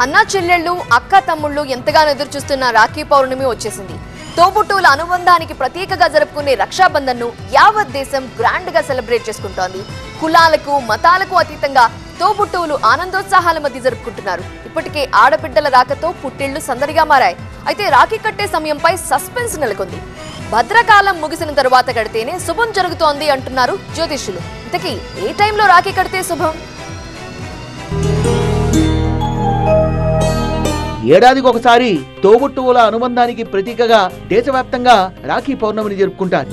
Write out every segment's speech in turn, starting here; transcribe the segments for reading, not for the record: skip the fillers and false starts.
అన్నా చెల్లెళ్ళు అక్క తమ్ముళ్ళు ఎంతగానో ఎదురు చూస్తున్న రాఖీ పౌర్ణమి వచ్చేసింది. తోబుట్టువుల అనుబంధానికి ప్రతీకగా జరుపుకునే రక్షాబంధన్ ను యావత్ దేశం గ్రాండ్ గా సెలబ్రేట్ చేసుకుంటోంది. కులాలకు మతాలకు అతీతంగా తోబుట్టువులు ఆనందోత్సాహాల మధ్య జరుపుకుంటున్నారు. ఇప్పటికే ఆడబిడ్డల రాకతో పుట్టిళ్లు సందడిగా మారాయి. అయితే రాఖీ కట్టే సమయంపై సస్పెన్స్ నెలకొంది. భద్రకాలం ముగిసిన తరువాత కడితేనే శుభం జరుగుతోంది అంటున్నారు జ్యోతిష్యులు. ఇంతకీ ఏ టైంలో రాఖీ కడితే శుభం? ఏడాదికి ఒకసారి తోబుట్టువుల అనుబంధానికి ప్రతీకగా దేశవ్యాప్తంగా రాఖీ పౌర్ణమిని జరుపుకుంటారు.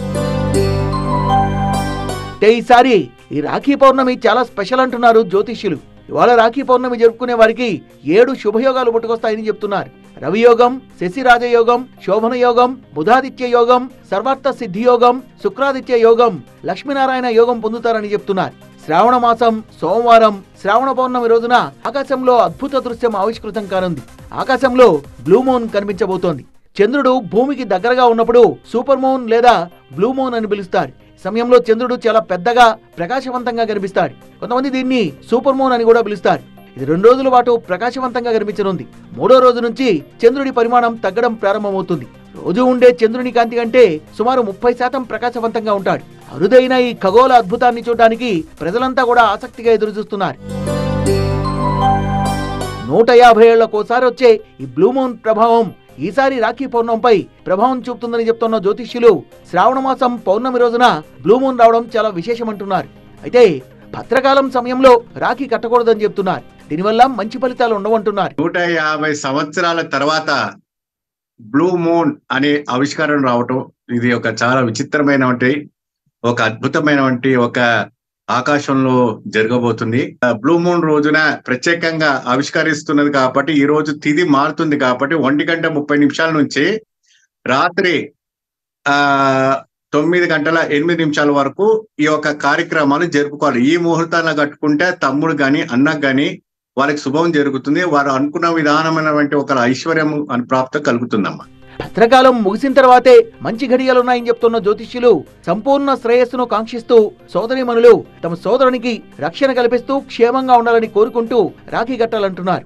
ఈసారి ఈ రాఖీ పౌర్ణమి చాలా స్పెషల్ అంటున్నారు జ్యోతిష్యులు. ఇవాళ రాఖీ పౌర్ణమి జరుపుకునే వారికి 7 శుభయోగాలు పుట్టుకొస్తాయని చెప్తున్నారు. రవియోగం, శశిరాజయోగం, శోభన యోగం, బుధాదిత్య యోగం, సర్వార్థ సిద్ధి యోగం, శుక్రాదిత్య యోగం, లక్ష్మీనారాయణ యోగం పొందుతారని చెప్తున్నారు. శ్రావణ మాసం సోమవారం శ్రావణ పౌర్ణమి రోజున ఆకాశంలో అద్భుత దృశ్యం ఆవిష్కృతం కానుంది. ఆకాశంలో బ్లూ మూన్ కనిపించబోతోంది. చంద్రుడు భూమికి దగ్గరగా ఉన్నప్పుడు సూపర్ మూన్ లేదా బ్లూ మూన్ అని పిలుస్తారు. సమయంలో చంద్రుడు చాలా పెద్దగా ప్రకాశవంతంగా కనిపిస్తాడు. కొంతమంది దీన్ని సూపర్ మూన్ అని కూడా పిలుస్తారు. ఇది 2 రోజుల పాటు ప్రకాశవంతంగా కనిపించనుంది. 3వ రోజు నుంచి చంద్రుడి పరిమాణం తగ్గడం ప్రారంభమవుతుంది. రోజు ఉండే చంద్రుని కాంతి కంటే సుమారు 30% ప్రకాశవంతంగా ఉంటాడు. అరుదైన ఈ ఖగోళ అద్భుతాన్ని చూడడానికి ప్రజలంతా కూడా ఆసక్తిగా ఎదురుచూస్తున్నారు. 150 ఏళ్లకోసారి వచ్చే ఈ బ్లూ మూన్ ప్రభావం ఈసారి రాఖీ పౌర్ణమిపై ప్రభావం చూపుతుందని చెప్తున్న జ్యోతిష్యులు శ్రావణ మాసం పౌర్ణమి రోజున బ్లూ మూన్ రావడం చాలా విశేషమంటున్నారు. అయితే భద్రకాలం సమయంలో రాఖీ కట్టకూడదని చెప్తున్నారు. దీనివల్ల మంచి ఫలితాలు ఉండవంటున్నారు. 150 సంవత్సరాల తర్వాత బ్లూ మూన్ అనే ఆవిష్కారం రావటం ఇది ఒక చాలా విచిత్రమైనటువంటి ఒక అద్భుతమైనటువంటి ఒక ఆకాశంలో జరగబోతుంది. బ్లూ మూన్ రోజున ప్రత్యేకంగా ఆవిష్కరిస్తున్నది కాబట్టి ఈ రోజు తిథి మారుతుంది కాబట్టి 1:30 నుంచి రాత్రి 9:08 వరకు ఈ యొక్క కార్యక్రమాలు జరుపుకోవాలి. ఈ ముహూర్తాన్ని కట్టుకుంటే తమ్ముడు గాని అన్నకు గాని వాళ్ళకి శుభం జరుగుతుంది. వారు అనుకున్న విధానమైనటువంటి ఒక ఐశ్వర్యం ప్రాప్తి కలుగుతుందమ్మా. భద్రకాలం ముగిసిన తర్వాతే మంచి ఘడియలున్నాయని చెప్తున్న జ్యోతిష్యులు సంపూర్ణ శ్రేయస్సును కాంక్షిస్తూ సోదరీమణులు తమ సోదరునికి రక్షణ కల్పిస్తూ క్షేమంగా ఉండాలని కోరుకుంటూ రాఖీ కట్టాలంటున్నారు.